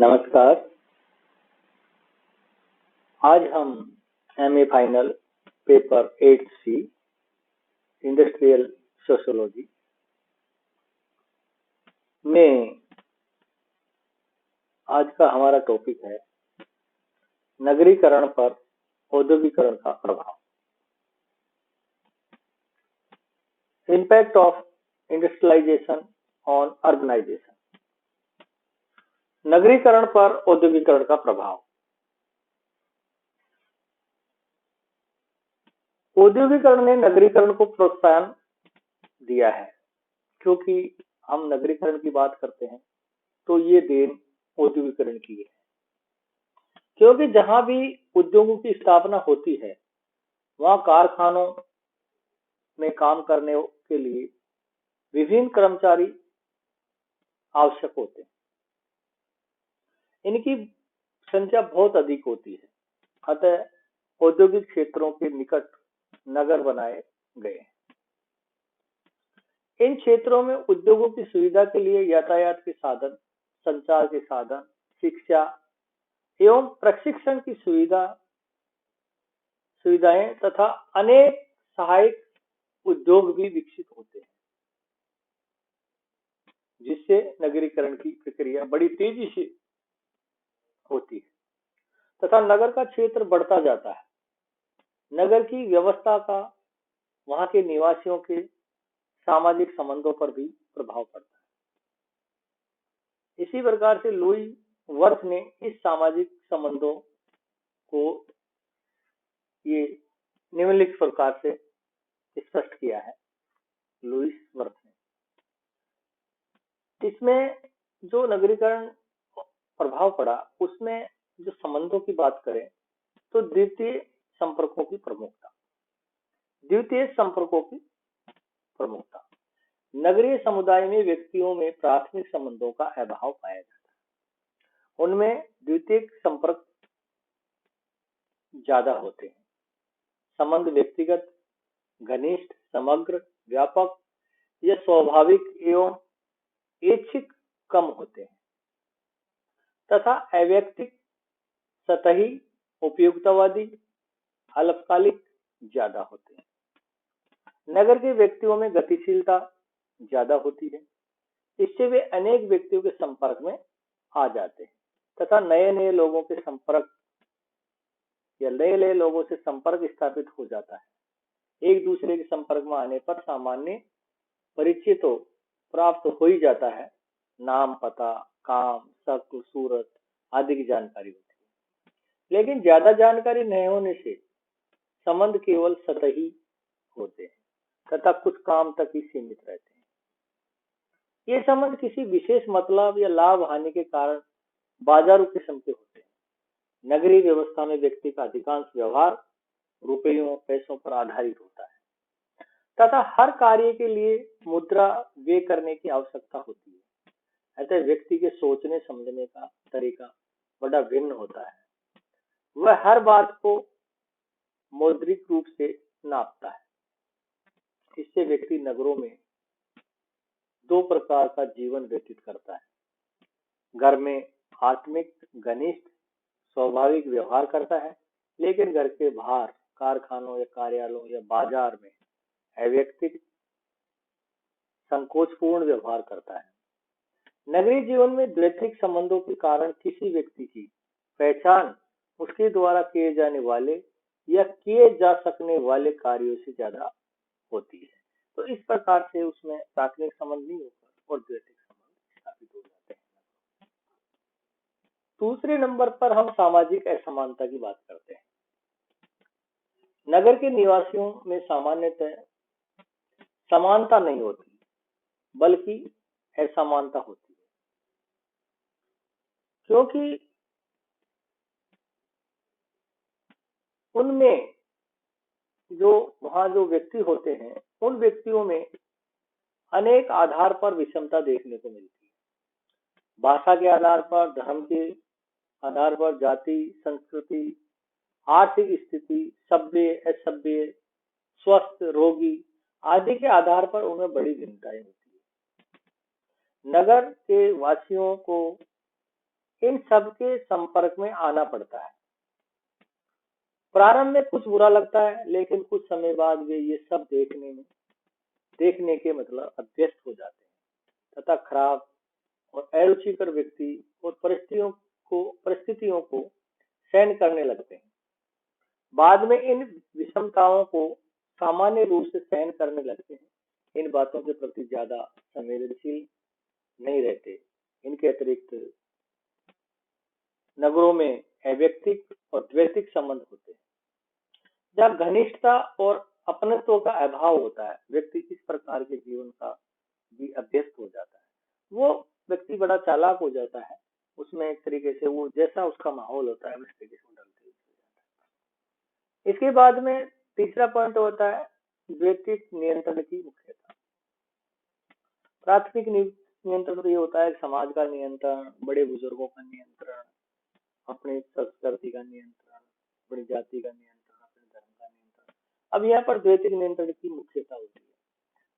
नमस्कार। आज हम MA final paper 8C industrial sociology में आज का हमारा टॉपिक है नगरीकरण पर औद्योगिकरण का प्रभाव। Impact of industrialisation on urbanisation. नगरीकरण पर औद्योगिकरण का प्रभाव। औद्योगिकरण ने नगरीकरण को प्रोत्साहन दिया है, क्योंकि हम नगरीकरण की बात करते हैं तो ये देन औद्योगिकरण की है, क्योंकि जहां भी उद्योगों की स्थापना होती है वहां कारखानों में काम करने के लिए विभिन्न कर्मचारी आवश्यक होते हैं। इनकी संख्या बहुत अधिक होती है, अतः औद्योगिक क्षेत्रों के निकट नगर बनाए गए हैं। इन क्षेत्रों में उद्योगों की सुविधा के लिए यातायात के साधन, संचार के साधन, शिक्षा एवं प्रशिक्षण की सुविधाएं तथा अनेक सहायक उद्योग भी विकसित होते हैं, जिससे नगरीकरण की प्रक्रिया बड़ी तेजी से होती है तथा नगर का क्षेत्र बढ़ता जाता है। नगर की व्यवस्था का वहां के निवासियों के सामाजिक संबंधों पर भी प्रभाव पड़ता है। इसी प्रकार से लुई वर्थ ने इस सामाजिक संबंधों को ये निम्नलिखित प्रकार से स्पष्ट किया है। लुईस वर्थ ने इसमें जो नगरीकरण प्रभाव पड़ा उसमें जो संबंधों की बात करें तो द्वितीय संपर्कों की प्रमुखता। नगरीय समुदाय में व्यक्तियों में प्राथमिक संबंधों का अभाव पाया जाता है। उनमें द्वितीयक संपर्क ज्यादा होते हैं। संबंध व्यक्तिगत, घनिष्ठ, समग्र, व्यापक या स्वाभाविक एवं ऐच्छिक कम होते हैं तथा अवैयक्तिक, सतही, उपयोगितावादी, अल्पकालिक ज्यादा होते हैं। नगर के व्यक्तियों में गतिशीलता ज्यादा होती है, इससे वे अनेक व्यक्तियों के संपर्क में आ जाते हैं तथा नए लोगों से संपर्क स्थापित हो जाता है। एक दूसरे के संपर्क में आने पर सामान्य परिचय तो प्राप्त हो ही जाता है। नाम, पता, काम, शक्ल, सूरत आदि की जानकारी होती है, लेकिन ज्यादा जानकारी नहीं होने से संबंध केवल सतही होते हैं तथा कुछ काम तक ही सीमित रहते हैं। ये संबंध किसी विशेष मतलब या लाभ हानि के कारण बाजारू किस्म के होते हैं। नगरीय व्यवस्था में व्यक्ति का अधिकांश व्यवहार रुपयों, पैसों पर आधारित होता है तथा हर कार्य के लिए मुद्रा व्यय करने की आवश्यकता होती है। अतः व्यक्ति के सोचने समझने का तरीका बड़ा भिन्न होता है। वह हर बात को मौद्रिक रूप से नापता है। इससे व्यक्ति नगरों में दो प्रकार का जीवन व्यतीत करता है। घर में आत्मिक, घनिष्ठ, स्वाभाविक व्यवहार करता है, लेकिन घर के बाहर कारखानों या कार्यालयों या बाजार में अवैयक्तिक, संकोचपूर्ण व्यवहार करता है। नगरीय जीवन में द्वैतिक संबंधों के कारण किसी व्यक्ति की पहचान उसके द्वारा किए जाने वाले या किए जा सकने वाले कार्यों से ज्यादा होती है। तो इस प्रकार से उसमें प्राथमिक संबंध नहीं होकर और द्वैतिक संबंध स्थापित हो जाते हैं। दूसरे नंबर पर हम सामाजिक असमानता की बात करते हैं। नगर के निवासियों में सामान्यतः समानता नहीं होती, बल्कि असमानता होती है, क्योंकि उनमें वहां जो व्यक्ति होते हैं उन व्यक्तियों में अनेक आधार पर विषमता देखने को मिलती है। भाषा के आधार पर, धर्म के आधार पर, जाति, संस्कृति, आर्थिक स्थिति, सभ्य, असभ्य, स्वस्थ, रोगी आदि के आधार पर उनमें बड़ी भिन्नताएं होती है। नगर के वासियों को इन सब के संपर्क में आना पड़ता है। प्रारंभ में कुछ बुरा लगता है, लेकिन कुछ समय बाद वे ये सब देखने के मतलब अभ्यस्त हो जाते हैं तथा खराब और अरुचिकर व्यक्ति और परिस्थितियों को सहन करने लगते हैं। बाद में इन विषमताओं को सामान्य रूप से सहन करने लगते हैं। इन बातों के प्रति ज्यादा संवेदनशील नहीं रहते। इनके अतिरिक्त नगरों में अवैयक्तिक और द्वैतिक संबंध होते हैं, जहाँ घनिष्ठता और अपनत्व का अभाव होता है। व्यक्ति इस प्रकार के जीवन का भी अभ्यस्त हो जाता है। वो व्यक्ति बड़ा चालाक हो जाता है, उसमें एक तरीके से वो जैसा उसका माहौल होता है उस तरीके से ढलते हो जाता है। इसके बाद में तीसरा पॉइंट होता है द्वैतिक नियंत्रण की मुख्यता। प्राथमिक नियंत्रण तो ये होता है समाज का नियंत्रण, बड़े बुजुर्गों का नियंत्रण, अपनी संस्कृति का नियंत्रण, अपनी जाति का नियंत्रण, अपने धर्म का नियंत्रण। अब यहाँ पर द्वैतिक नियंत्रण की मुख्यता होती है।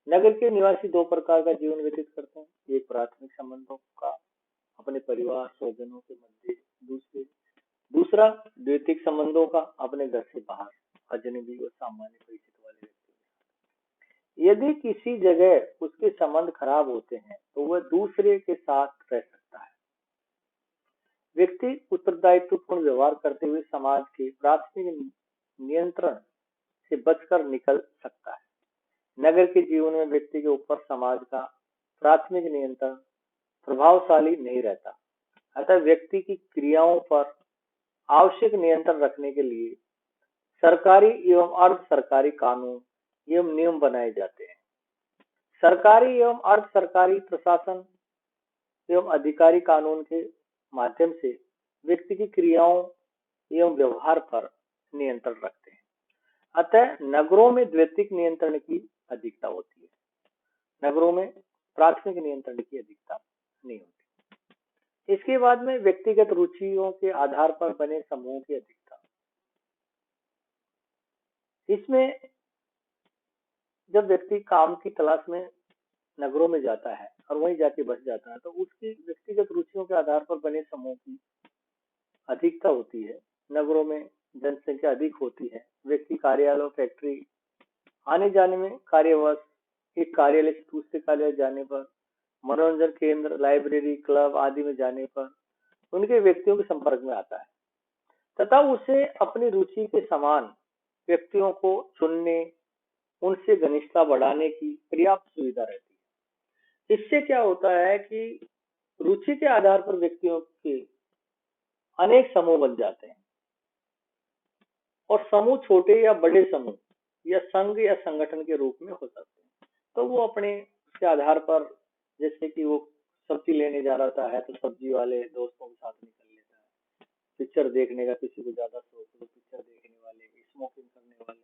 नगर के निवासी दो प्रकार का जीवन व्यतीत करते हैं, एक प्राथमिक संबंधों का अपने परिवार स्वजनों के मध्य, दूसरा द्वैतिक संबंधों का अपने घर से बाहर अजनबी और सामान्य परिचित वाले व्यक्ति। यदि किसी जगह उसके संबंध खराब होते हैं तो वह दूसरे के साथ रह सकता है। व्यक्ति उत्तरदायित्वपूर्ण व्यवहार करते हुए समाज के प्राथमिक नियंत्रण से बचकर निकल सकता है। नगर के जीवन में व्यक्ति के ऊपर समाज का प्राथमिक नियंत्रण प्रभावशाली नहीं रहता, अतः व्यक्ति की क्रियाओं पर आवश्यक नियंत्रण रखने के लिए सरकारी एवं अर्ध सरकारी कानून एवं नियम बनाए जाते हैं। सरकारी एवं अर्ध सरकारी प्रशासन एवं अधिकारी कानून के माध्यम से व्यक्ति की क्रियाओं एवं व्यवहार पर नियंत्रण रखते हैं। अतः नगरों में द्वैतिक नियंत्रण की अधिकता होती है, नगरों में प्राथमिक नियंत्रण की अधिकता नहीं होती। इसके बाद में व्यक्तिगत रुचियों के आधार पर बने समूह की अधिकता। इसमें जब व्यक्ति काम की तलाश में नगरों में जाता है और वहीं जाके बस जाता है तो उसकी व्यक्तिगत रुचियों के आधार पर बने समूह की अधिकता होती है। नगरों में जनसंख्या अधिक होती है, व्यक्ति कार्यालय फैक्ट्री आने जाने में कार्यवश, एक कार्यालय से दूसरे कार्यालय जाने पर, मनोरंजन केंद्र, लाइब्रेरी, क्लब आदि में जाने पर उनके व्यक्तियों के संपर्क में आता है तथा उसे अपनी रुचि के समान व्यक्तियों को चुनने, उनसे घनिष्ठता बढ़ाने की पर्याप्त सुविधा रहती है। इससे क्या होता है कि रुचि के आधार पर व्यक्तियों के अनेक समूह बन जाते हैं और समूह छोटे या बड़े समूह या संघ या संगठन के रूप में हो सकते हैं। तो वो अपने के आधार पर, जैसे कि वो सब्जी लेने जा रहा है तो सब्जी वाले दोस्तों के साथ निकल लेता है, पिक्चर देखने का किसी को ज्यादा शौक है तो पिक्चर देखने वाले, स्मोकिंग करने वाले,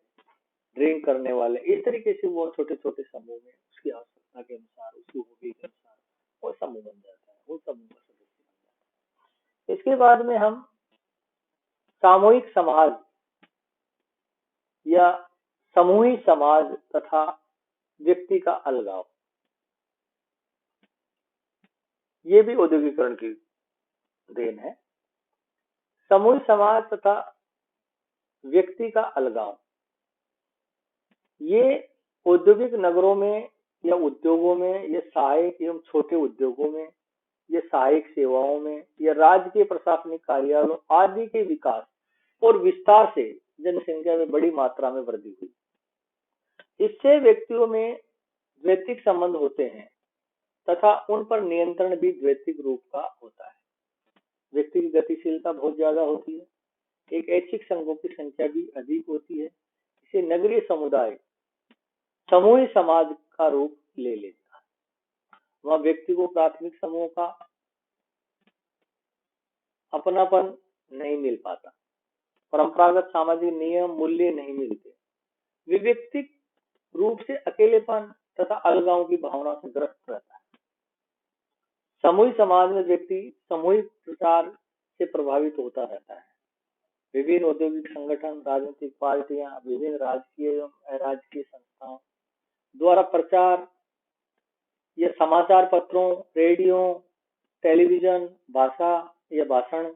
ड्रिंक करने वाले, इस तरीके से वो छोटे छोटे समूह में उसकी आवश्यकता के अनुसार, उसकी हॉबी के अनुसार वो समूह बन जाता है, वो समूह का सदस्य बन जाता है। इसके बाद में हम सामूहिक समाज या समूही समाज तथा व्यक्ति का अलगाव, ये भी औद्योगिकरण की देन है। समूह समाज तथा व्यक्ति का अलगाव, ये औद्योगिक नगरों में या उद्योगों में या सहायक एवं छोटे उद्योगों में या सहायक सेवाओं में या राज्य के प्रशासनिक कार्यालयों आदि के विकास और विस्तार से जनसंख्या में बड़ी मात्रा में वृद्धि हुई। इससे व्यक्तियों में द्वैतिक संबंध होते हैं तथा उन पर नियंत्रण भी द्वैतिक रूप का होता है। व्यक्ति की गतिशीलता बहुत ज्यादा होती है, एक ऐच्छिक संघों की संख्या भी अधिक होती है। इसे नगरीय समुदाय समूही समाज का रूप ले लेता है। वह व्यक्ति को प्राथमिक समूह का अपनापन नहीं मिल पाता, परंपरागत सामाजिक नियम मूल्य नहीं मिलते, वे व्यक्तिक रूप से अकेलेपन तथा अलगाव की भावना से ग्रस्त रहता है। समूही समाज में व्यक्ति सामूहिक प्रचार से प्रभावित होता रहता है। विभिन्न औद्योगिक संगठन, राजनीतिक पार्टियां, विभिन्न राजकीय एवं अराजकीय संस्थाओं द्वारा प्रचार या समाचार पत्रों, रेडियो, टेलीविजन, भाषा या भाषण,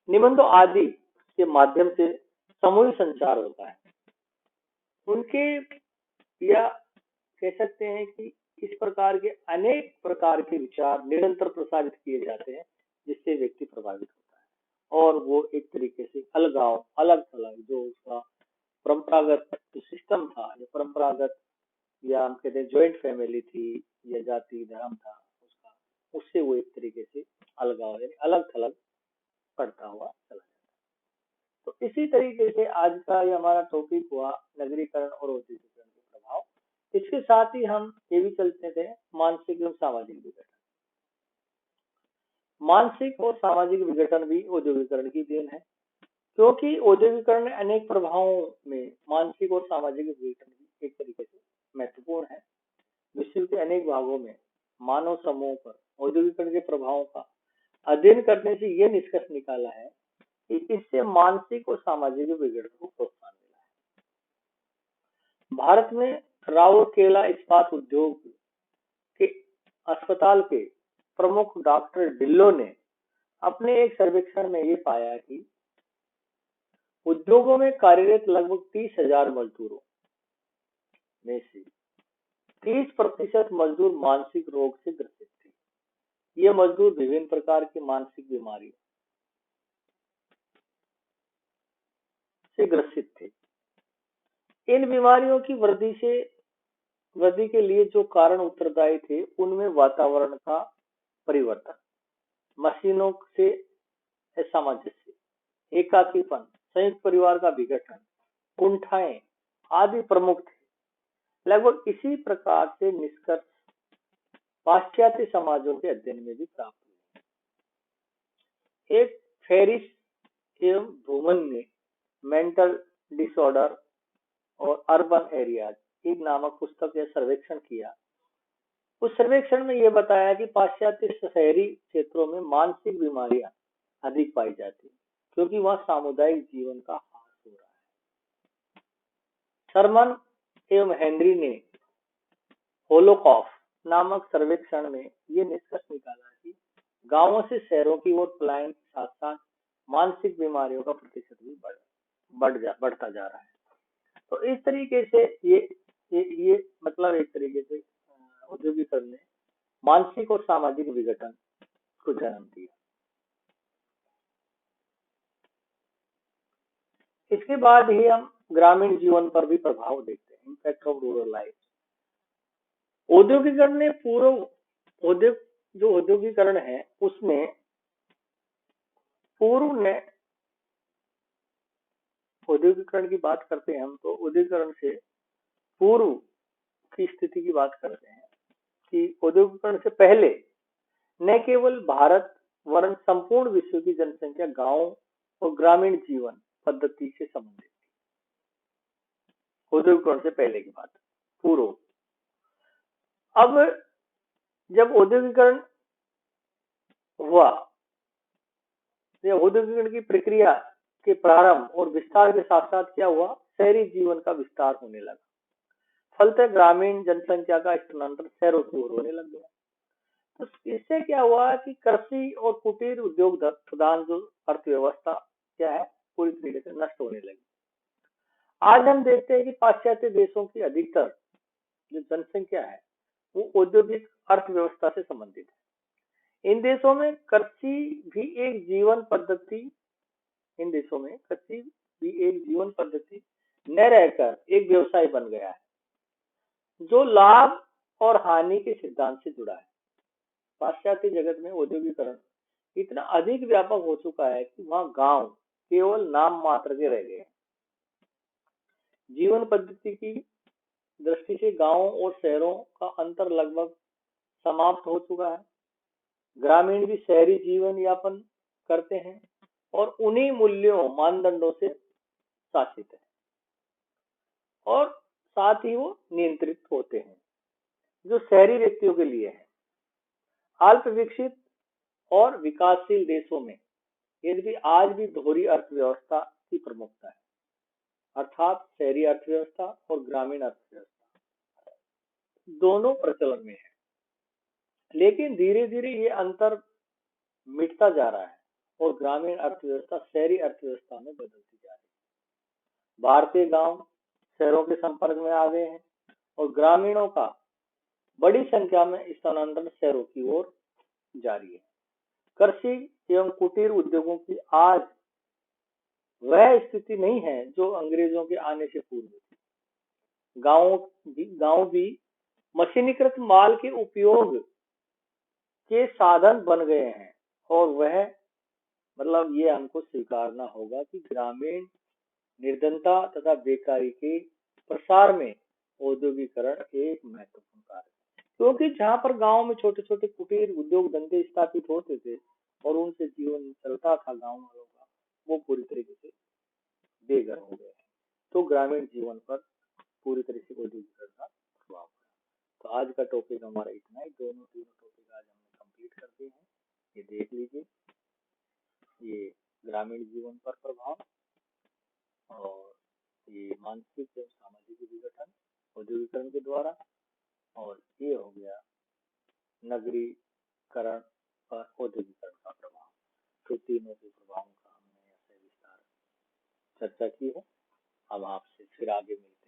निबंधों आदि के माध्यम से सामूहिक संचार होता है। उनके या कह सकते हैं कि इस प्रकार के अनेक प्रकार के विचार निरंतर प्रसारित किए जाते हैं, जिससे व्यक्ति प्रभावित होता है और वो एक तरीके से अलगाव अलग थलग जो उसका परंपरागत जो सिस्टम था या परंपरागत या हम कहते हैं ज्वाइंट फैमिली थी या जाति धर्म था उसका, उससे वो एक तरीके से अलगाव यानी अलग थलग पड़ता हुआ चला जाता है। तो इसी तरीके से आज का ये हमारा टॉपिक हुआ नगरीकरण और औद्योगिकरण के प्रभाव। इसके साथ ही हम ये भी चलते थे मानसिक एवं सामाजिक विघटन। मानसिक और सामाजिक विघटन भी औद्योगिकरण की देन है, क्योंकि औद्योगिकरण ने अनेक प्रभावों में मानसिक और सामाजिक विघटन भी एक तरीके से महत्वपूर्ण है। विश्व के अनेक भागों में मानव समूह पर औद्योगिकरण के प्रभावों का अध्ययन करने से यह निष्कर्ष निकाला है कि इससे मानसिक और सामाजिक विघटन को प्रोत्साहन मिला है। भारत में राउरकेला इस्पात उद्योग के अस्पताल के प्रमुख डॉक्टर ढिल्लों ने अपने एक सर्वेक्षण में ये पाया कि उद्योगों में कार्यरत लगभग 30,000 मजदूरों में से 30% मजदूर मानसिक रोग से ग्रसित थे। ये मजदूर विभिन्न प्रकार की मानसिक बीमारियों से ग्रसित थे। इन बीमारियों की वृद्धि के लिए जो कारण उत्तरदायी थे उनमें वातावरण का परिवर्तन, मशीनों से असामंजस्य, एकाकीपन, संयुक्त परिवार का विघटन, कुंठाएं आदि प्रमुख थे। लगभग इसी प्रकार से निष्कर्ष पाश्चात्य समाजों के अध्ययन में भी प्राप्त हुए। एक फेरिस एवं धूमन ने मेंटल डिसऑर्डर और अर्बन एरियाज एक नामक पुस्तक या सर्वेक्षण किया। उस सर्वेक्षण में यह बताया कि पाश्चात्य शहरी क्षेत्रों में मानसिक बीमारियां अधिक पाई जाती है, क्योंकि वहां सामुदायिक जीवन का ह्रास हो रहा है। शर्मन एवं हेनरी ने होलोकॉफ नामक सर्वेक्षण में ये निष्कर्ष निकाला कि गांवों से शहरों की ओर पलायन के साथ साथ मानसिक बीमारियों का प्रतिशत भी बढ़ता जा रहा है। तो इस तरीके से ये मतलब एक तरीके से औद्योगिकरण ने मानसिक और सामाजिक विघटन को जन्म दिया। इसके बाद ही हम ग्रामीण जीवन पर भी प्रभाव देखते हैं, इम्पैक्ट ऑफ रूरल लाइफ। औद्योगिकरण ने जो औद्योगिकरण है उसमें पूर्व ने औद्योगिकरण की बात करते हैं हम, तो औद्योगिकरण से पूर्व की स्थिति की बात करते हैं कि औद्योगिकरण से पहले न केवल भारत वरन संपूर्ण विश्व की जनसंख्या गांव और ग्रामीण जीवन पद्धति से संबंधित थी। औद्योगिकरण से पहले की बात, पूर्व। अब जब औद्योगिकरण हुआ, औद्योगिकरण की प्रक्रिया के प्रारंभ और विस्तार के साथ साथ क्या हुआ, शहरी जीवन का विस्तार होने लगा। फलतः ग्रामीण जनसंख्या का स्थानांतरण शहरों की ओर होने लग गया। तो इससे क्या हुआ कि कृषि और कुटीर उद्योग प्रधान जो अर्थव्यवस्था क्या है पूरी तरीके से नष्ट होने लगी। आज हम देखते हैं कि पाश्चात्य देशों की अधिकतर जो जनसंख्या है वो औद्योगिक अर्थव्यवस्था से संबंधित है। इन देशों में कृषि भी एक जीवन पद्धति न रहकर एक व्यवसाय बन गया है, जो लाभ और हानि के सिद्धांत से जुड़ा है। पाश्चात्य जगत में औद्योगिकरण इतना अधिक व्यापक हो चुका है कि वहां गांव केवल नाम मात्र के रह गए। जीवन पद्धति की दृष्टि से गांवों और शहरों का अंतर लगभग समाप्त हो चुका है। ग्रामीण भी शहरी जीवन यापन करते हैं और उन्हीं मूल्यों मानदंडों से शासित है और साथ ही वो नियंत्रित होते हैं जो शहरी व्यक्तियों के लिए है। अल्प विकसित और विकासशील देशों में यदि आज भी दोहरी अर्थव्यवस्था की प्रमुखता है, अर्थात शहरी अर्थव्यवस्था और ग्रामीण अर्थव्यवस्था दोनों प्रचलन में है। लेकिन धीरे धीरे ये अंतर मिटता जा रहा है और ग्रामीण अर्थव्यवस्था शहरी अर्थव्यवस्था में बदलती जा रही है। भारतीय गांव शहरों के संपर्क में आ गए हैं और ग्रामीणों का बड़ी संख्या में स्थानांतरण शहरों की ओर जारी है। कृषि एवं कुटीर उद्योगों की आज वह स्थिति नहीं है जो अंग्रेजों के आने से पूर्व थी। गांव भी मशीनीकृत माल के उपयोग के साधन बन गए हैं और वह मतलब ये हमको स्वीकारना होगा कि ग्रामीण निर्धनता तथा बेकारी के प्रसार में औद्योगिकरण एक महत्वपूर्ण कार्य है। क्योंकि जहाँ पर गांव में छोटे छोटे कुटीर उद्योग धंधे स्थापित होते थे और उनसे जीवन चलता था गांव वालों का, वो पूरी तरीके से बेघर हो गए हैं। तो ग्रामीण जीवन पर पूरी तरह से औद्योगिकरण का प्रभाव पड़ा। तो आज का टॉपिक हमारा इतना ही, दोनों तीनों टॉपिक आज हमने कंप्लीट कर दिए हैं। ये देख लीजिए, ये ग्रामीण जीवन पर प्रभाव और ये मानसिक एवं सामाजिक विघटन औद्योगिकरण के द्वारा, और ये हो गया नगरीकरण पर औद्योगिकरण का प्रभाव। तो तीनों के प्रभावों का हमने ऐसे विस्तार चर्चा की है। अब आपसे फिर आगे मिलते हैं।